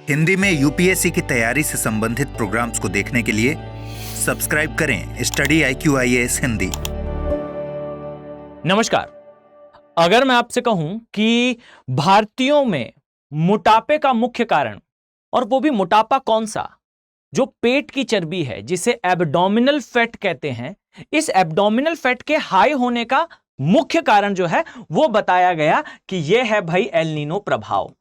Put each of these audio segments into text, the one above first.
हिंदी में यूपीएससी की तैयारी से संबंधित प्रोग्राम्स को देखने के लिए सब्सक्राइब करें स्टडी IQ IAS हिंदी। नमस्कार। अगर मैं आपसे कहूं कि भारतीयों में मोटापे का मुख्य कारण, और वो भी मोटापा कौन सा, जो पेट की चर्बी है जिसे एब्डोमिनल फैट कहते हैं, इस एब्डोमिनल फैट के हाई होने का मुख्य कारण जो है वो बताया गया कि यह है भाई एल नीनो प्रभाव।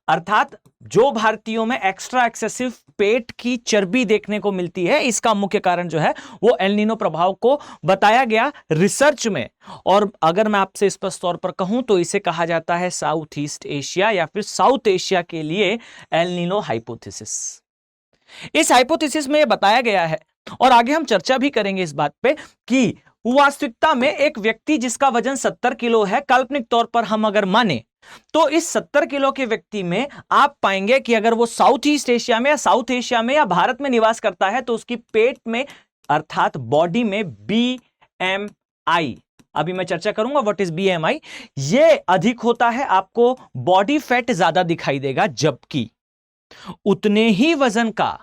अर्थात जो भारतीयों में एक्स्ट्रा एक्सेसिव पेट की चर्बी देखने को मिलती है, इसका मुख्य कारण जो है वो एल नीनो प्रभाव को बताया गया रिसर्च में। और अगर मैं आपसे स्पष्ट तौर पर कहूं तो इसे कहा जाता है साउथ ईस्ट एशिया या फिर साउथ एशिया के लिए एल नीनो हाइपोथेसिस। इस हाइपोथेसिस में यह बताया गया है, और आगे हम चर्चा भी करेंगे इस बात पे कि वास्तविकता में एक व्यक्ति जिसका वजन 70 किलो है, काल्पनिक तौर पर हम अगर माने तो इस 70 किलो के व्यक्ति में आप पाएंगे कि अगर वो साउथ ईस्ट एशिया में या साउथ एशिया में या भारत में निवास करता है तो उसकी पेट में अर्थात बॉडी में BMI, अभी मैं चर्चा करूंगा व्हाट इज BMI, ये अधिक होता है, आपको बॉडी फैट ज्यादा दिखाई देगा। जबकि उतने ही वजन का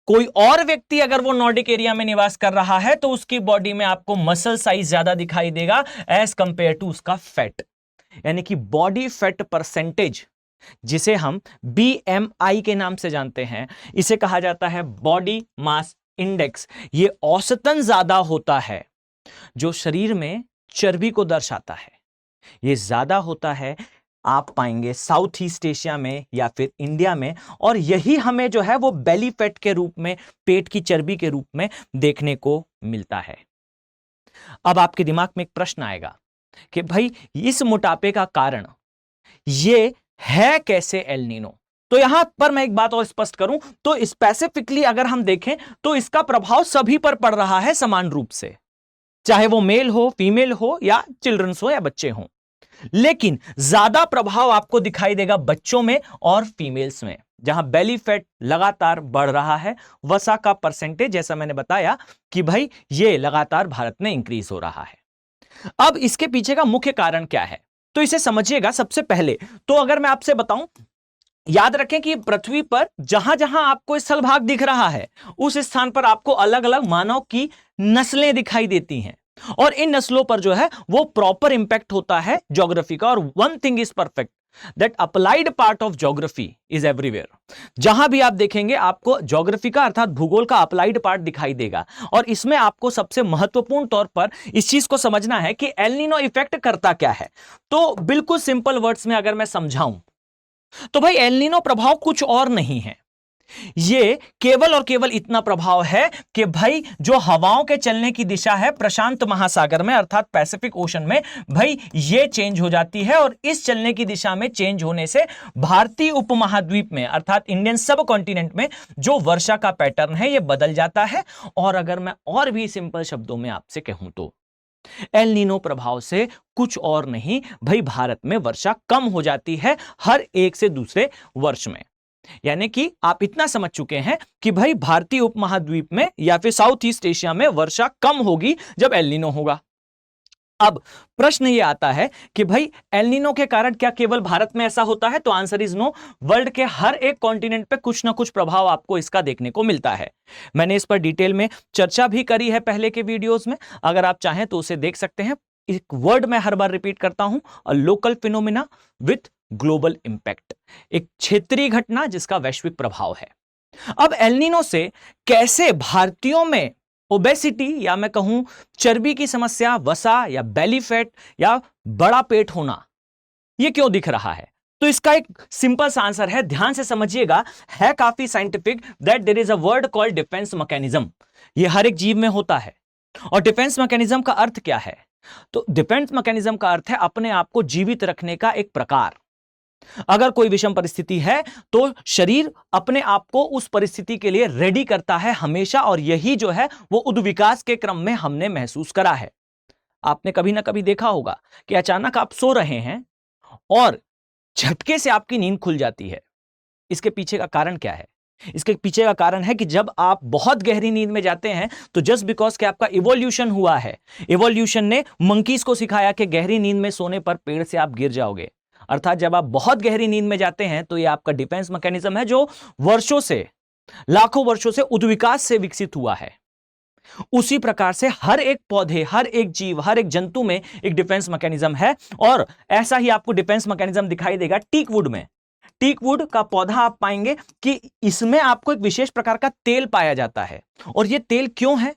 कोई और व्यक्ति अगर वो नॉर्डिक एरिया में निवास कर रहा है तो उसकी बॉडी में आपको मसल साइज ज्यादा दिखाई देगा एज कंपेयर टू उसका फैट, यानी कि बॉडी फैट परसेंटेज, जिसे हम BMI के नाम से जानते हैं, इसे कहा जाता है बॉडी मास इंडेक्स। ये औसतन ज्यादा होता है जो शरीर में चर्बी को दर्शाता है, ये ज्यादा होता है आप पाएंगे साउथ ईस्ट एशिया में या फिर इंडिया में, और यही हमें जो है वो बेली फैट के रूप में, पेट की चर्बी के रूप में देखने को मिलता है। अब आपके दिमाग में एक प्रश्न आएगा कि भाई इस मोटापे का कारण ये है कैसे एल नीनो। तो यहां पर मैं एक बात और स्पष्ट करूं तो स्पेसिफिकली अगर हम देखें तो इसका प्रभाव सभी पर पड़ रहा है समान रूप से, चाहे वो मेल हो, फीमेल हो या चिल्ड्रंस हो या बच्चे हों। लेकिन ज्यादा प्रभाव आपको दिखाई देगा बच्चों में और फीमेल्स में, जहां बेली फैट लगातार बढ़ रहा है। वसा का परसेंटेज, जैसा मैंने बताया कि भाई ये लगातार भारत में इंक्रीज हो रहा है। अब इसके पीछे का मुख्य कारण क्या है तो इसे समझिएगा। सबसे पहले तो अगर मैं आपसे बताऊं, याद रखें कि पृथ्वी पर जहां जहां आपको स्थल भाग दिख रहा है उस स्थान पर आपको अलग अलग मानव की नस्लें दिखाई देती हैं, और इन नस्लों पर जो है वो प्रॉपर इंपैक्ट होता है ज्योग्राफी का। और one thing is perfect, that applied part of geography is everywhere. जहां भी आप देखेंगे आपको ज्योग्राफी का अर्थात भूगोल का अप्लाइड पार्ट दिखाई देगा, और इसमें आपको सबसे महत्वपूर्ण तौर पर इस चीज को समझना है कि एल नीनो इफेक्ट करता क्या है। तो बिल्कुल सिंपल वर्ड्स में अगर मैं समझाऊं तो भाई एल नीनो प्रभाव कुछ और नहीं है, ये केवल और केवल इतना प्रभाव है कि भाई जो हवाओं के चलने की दिशा है प्रशांत महासागर में अर्थात पैसिफिक ओशन में, भाई ये चेंज हो जाती है, और इस चलने की दिशा में चेंज होने से भारतीय उपमहाद्वीप में अर्थात इंडियन सब कॉन्टिनेंट में जो वर्षा का पैटर्न है ये बदल जाता है। और अगर मैं और भी सिंपल शब्दों में आपसे कहूं तो एल नीनो प्रभाव से कुछ और नहीं, भाई भारत में वर्षा कम हो जाती है हर एक से दूसरे वर्ष में। यानी कि आप इतना समझ चुके हैं कि भाई भारतीय उपमहाद्वीप में या फिर साउथ ईस्ट एशिया में वर्षा कम होगी जब एल नीनो होगा। अब प्रश्न यह आता है कि भाई एल नीनो के कारण क्या केवल भारत में ऐसा होता है, तो आंसर इज नो। वर्ल्ड के हर एक कॉन्टिनेंट पे कुछ ना कुछ प्रभाव आपको इसका देखने को मिलता है। मैंने इस पर डिटेल में चर्चा भी करी है पहले के वीडियोस में, अगर आप चाहें तो उसे देख सकते हैं। एक वर्ड मैं हर बार रिपीट करता हूं, a local phenomena with global impact, एक क्षेत्रीय घटना जिसका वैश्विक प्रभाव है। अब एल नीनो से कैसे भारतीयों में ओबेसिटी या मैं कहूं चर्बी की समस्या, वसा या बेली फैट या बड़ा पेट होना, यह क्यों दिख रहा है, तो इसका एक सिंपल सा आंसर है, ध्यान से समझिएगा, है काफी scientific, that there is a word called defence mechanism. यह हर एक जीव में होता है। और डिफेंस मैकेनिज्म का अर्थ क्या है, तो डिफेंस मैकेनिज्म का अर्थ है अपने आप को जीवित रखने का एक प्रकार। अगर कोई विषम परिस्थिति है तो शरीर अपने आप को उस परिस्थिति के लिए रेडी करता है हमेशा, और यही जो है वो उद्विकास के क्रम में हमने महसूस करा है। आपने कभी ना कभी देखा होगा कि अचानक आप सो रहे हैं और झटके से आपकी नींद खुल जाती है। इसके पीछे का कारण क्या है? इसके पीछे का कारण है कि जब आप बहुत गहरी नींद में जाते हैं तो जस्ट बिकॉज कि आपका इवोल्यूशन हुआ है, इवोल्यूशन ने मंकीज को सिखाया कि गहरी नींद में सोने पर पेड़ से आप गिर जाओगे। अर्थात जब आप बहुत गहरी नींद में जाते हैं तो यह आपका डिफेंस मैकेनिज्म है जो वर्षों से, लाखों वर्षों से उद्विकास से विकसित हुआ है। उसी प्रकार से हर एक पौधे, हर एक जीव, हर एक जंतु में एक डिफेंस मैकेनिज्म है। और ऐसा ही आपको डिफेंस मैकेनिज्म दिखाई देगा टीकवुड में। टीकवुड का पौधा आप पाएंगे कि इसमें आपको एक विशेष प्रकार का तेल पाया जाता है। और यह तेल क्यों है?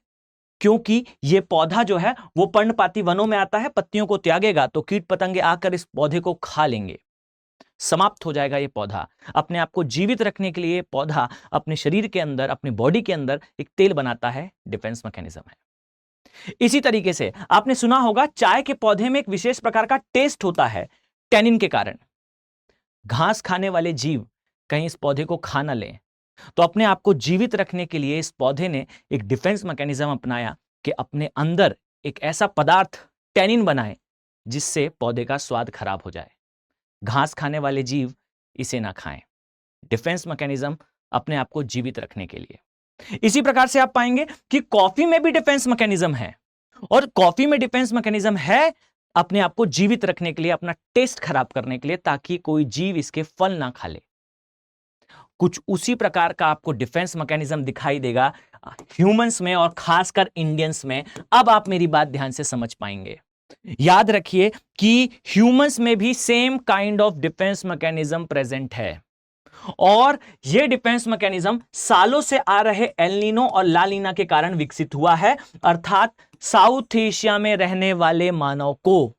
क्योंकि यह पौधा जो है वो पर्णपाती वनों में आता है, पत्तियों को त्यागेगा तो कीट पतंगे आकर इस पौधे को खा लेंगे, समाप्त हो जाएगा। ये पौधा अपने आप को जीवित रखने के लिए पौधा अपने शरीर के अंदर, अपनी बॉडी के अंदर एक तेल बनाता है, डिफेंस मैकेनिज्म है। इसी तरीके से आपने सुना होगा चाय के पौधे में एक विशेष प्रकार का टेस्ट होता है टैनिन के कारण। घास खाने वाले जीव कहीं इस पौधे को खा न लें, तो अपने आप को जीवित रखने के लिए इस पौधे ने एक डिफेंस मैकेनिज्म अपनाया कि अपने अंदर एक ऐसा पदार्थ टैनिन बनाए जिससे पौधे का स्वाद खराब हो जाए। घास खाने वाले जीव इसे ना खाएं, डिफेंस मैकेनिज्म अपने आप को जीवित रखने के लिए। इसी प्रकार से आप पाएंगे कि कॉफी में भी डिफेंस मैकेनिज्म है, और कॉफी में डिफेंस मैकेनिज्म है अपने आप को जीवित रखने के लिए, अपना टेस्ट खराब करने के लिए, ताकि कोई जीव इसके फल ना खा ले। कुछ उसी प्रकार का आपको डिफेंस मैकेनिज्म दिखाई देगा ह्यूमंस में और खासकर इंडियंस में। अब आप मेरी बात ध्यान से समझ पाएंगे। याद रखिए कि ह्यूमंस में भी same kind of defence mechanism present है, और यह डिफेंस मैकेनिज्म सालों से आ रहे एल नीनो और ला लीना के कारण विकसित हुआ है। अर्थात साउथ एशिया में रहने वाले मानव को,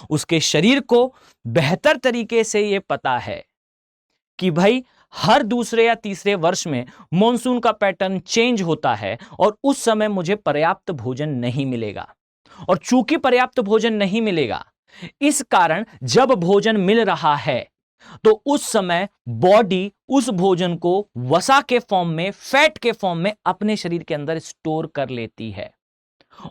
उसके शरीर को बेहतर तरीके से यह पता है कि भाई हर दूसरे या तीसरे वर्ष में मॉनसून का पैटर्न चेंज होता है और उस समय मुझे पर्याप्त भोजन नहीं मिलेगा। और चूंकि पर्याप्त भोजन नहीं मिलेगा, इस कारण जब भोजन मिल रहा है तो उस समय बॉडी उस भोजन को वसा के फॉर्म में, फैट के फॉर्म में अपने शरीर के अंदर स्टोर कर लेती है।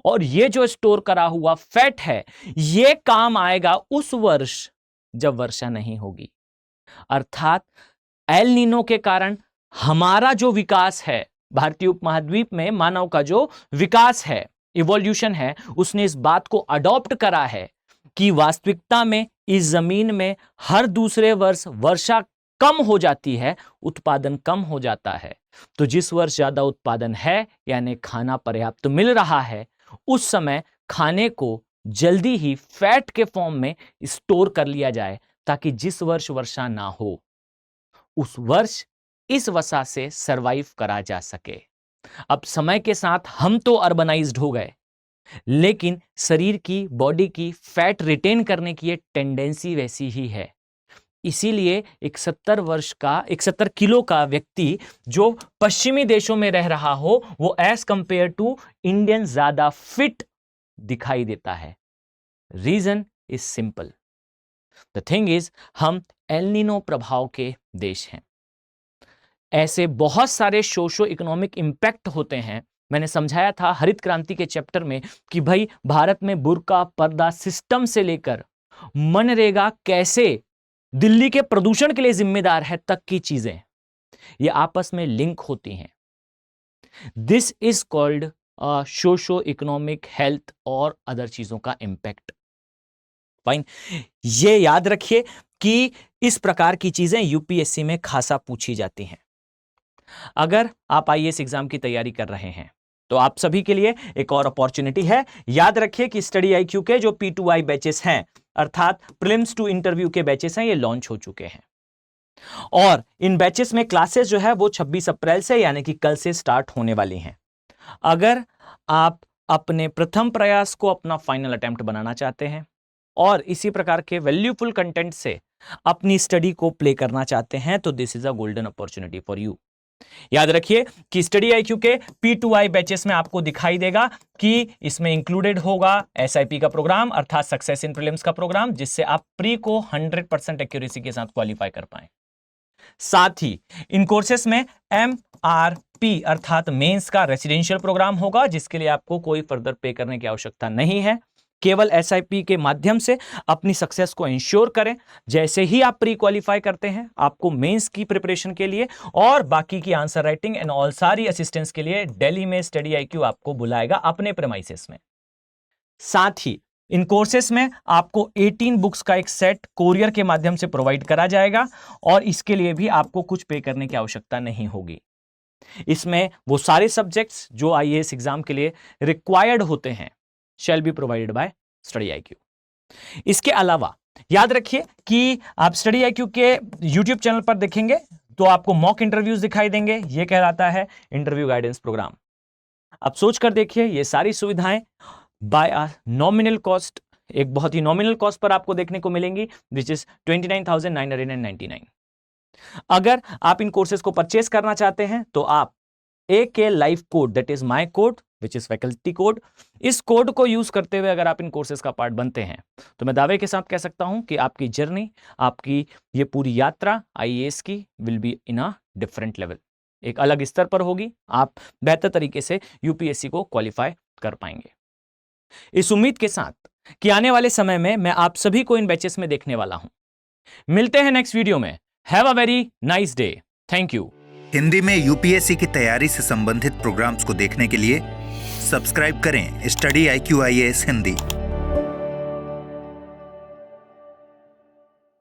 और यह जो स्टोर करा हुआ फैट है, यह काम आएगा उस वर्ष जब वर्षा नहीं होगी। अर्थात एल नीनो के कारण हमारा जो विकास है, भारतीय उपमहाद्वीप में मानव का जो विकास है, इवोल्यूशन है, उसने इस बात को अडॉप्ट करा है कि वास्तविकता में इस जमीन में हर दूसरे वर्ष वर्षा कम हो जाती है, उत्पादन कम हो जाता है। तो जिस वर्ष ज्यादा उत्पादन है, यानी खाना पर्याप्त मिल रहा है, उस समय खाने को जल्दी ही फैट के फॉर्म में स्टोर कर लिया जाए, ताकि जिस वर्ष वर्षा ना हो उस वर्ष इस वसा से सरवाइव करा जा सके। अब समय के साथ हम तो अर्बनाइज्ड हो गए, लेकिन शरीर की, बॉडी की फैट रिटेन करने की ये टेंडेंसी वैसी ही है। इसीलिए एक 70 किलो का व्यक्ति जो पश्चिमी देशों में रह रहा हो, वो एज कंपेयर टू इंडियन ज्यादा फिट दिखाई देता है। Reason is simple. The thing is, हम एल नीनो प्रभाव के देश हैं। ऐसे बहुत सारे सोशो इकोनॉमिक इंपैक्ट होते हैं। मैंने समझाया था हरित क्रांति के चैप्टर में कि भाई भारत में बुर्का पर्दा सिस्टम से लेकर मनरेगा कैसे दिल्ली के प्रदूषण के लिए जिम्मेदार है तक की चीजें ये आपस में लिंक होती हैं। This is called socio economic, health और अदर चीजों का इंपैक्ट। फाइन, ये याद रखिए कि इस प्रकार की चीजें यूपीएससी में खासा पूछी जाती हैं। अगर आप आईएएस एग्जाम की तैयारी कर रहे हैं तो आप सभी के लिए एक और अपॉर्चुनिटी है। याद रखिए कि स्टडी आईक्यू के जो P2I बैचेस हैं, अर्थात प्रीलिम्स टू इंटरव्यू के बैचेस हैं, ये लॉन्च हो चुके हैं। और इन बैचेस में क्लासेस जो है वो 26 अप्रैल से, यानी कि कल से स्टार्ट होने वाली हैं। अगर आप अपने प्रथम प्रयास को अपना फाइनल अटेम्प्ट बनाना चाहते हैं और इसी प्रकार के वैल्यूफुल कंटेंट से अपनी स्टडी को प्ले करना चाहते हैं, तो this is a golden opportunity for you. याद रखिए कि स्टडी आईक्यू के P2I बैचेस में आपको दिखाई देगा कि इसमें इंक्लूडेड होगा SIP का प्रोग्राम, अर्थात सक्सेस इन प्रीलिम्स का प्रोग्राम, जिससे आप प्री को 100% एक्यूरेसी के साथ क्वालिफाई कर पाएं। साथ ही इन कोर्सेस में MRP अर्थात मेंस का रेसिडेंशियल प्रोग्राम होगा, जिसके लिए आपको कोई फर्दर पे करने की आवश्यकता नहीं है। केवल SIP के माध्यम से अपनी सक्सेस को इंश्योर करें। जैसे ही आप प्री क्वालिफाई करते हैं, आपको मेंस की प्रिपरेशन के लिए और बाकी की आंसर राइटिंग एंड ऑल सारी असिस्टेंस के लिए दिल्ली में स्टडी आईक्यू आपको बुलाएगा अपने प्रेमाइसेस में। साथ ही इन कोर्सेस में आपको 18 बुक्स का एक सेट कोरियर के माध्यम से प्रोवाइड करा जाएगा और इसके लिए भी आपको कुछ पे करने की आवश्यकता नहीं होगी। इसमें वो सारे सब्जेक्ट्स जो आईएएस एग्जाम के लिए रिक्वायर्ड होते हैं shall be provided by study IQ. इसके अलावा याद रखिए कि आप स्टडी आईक्यू के यूट्यूब चैनल पर देखेंगे तो आपको मॉक इंटरव्यूज दिखाई देंगे। यह कहलाता है इंटरव्यू गाइडेंस प्रोग्राम। आप सोच कर देखिए, ये सारी सुविधाएं बाय अ नॉमिनल कॉस्ट, एक बहुत ही नॉमिनल कॉस्ट पर आपको देखने को मिलेंगी, विच इज 29,999। अगर आप इन कोर्सेज को परचेस करना चाहते हैं तो आप AK live code, that is my code which is faculty code, इस कोड को यूज करते हुए अगर आप इन कोर्सेज का पार्ट बनते हैं तो मैं दावे के साथ कह सकता हूं कि आपकी जर्नी, आपकी ये पूरी यात्रा आईएएस की will be in a different level, एक अलग स्तर पर होगी। आप बेहतर तरीके से यूपीएससी को क्वालिफाई कर पाएंगे। इस उम्मीद के साथ कि आने वाले समय में मैं आप सभी को इन बैचेस में देखने वाला हूं। मिलते हैं नेक्स्ट वीडियो में। Have a very nice day. Thank you. Hindi में यूपीएससी की तैयारी से संबंधित प्रोग्राम्स को देखने के लिए सब्सक्राइब करें स्टडी IQ IAS हिंदी।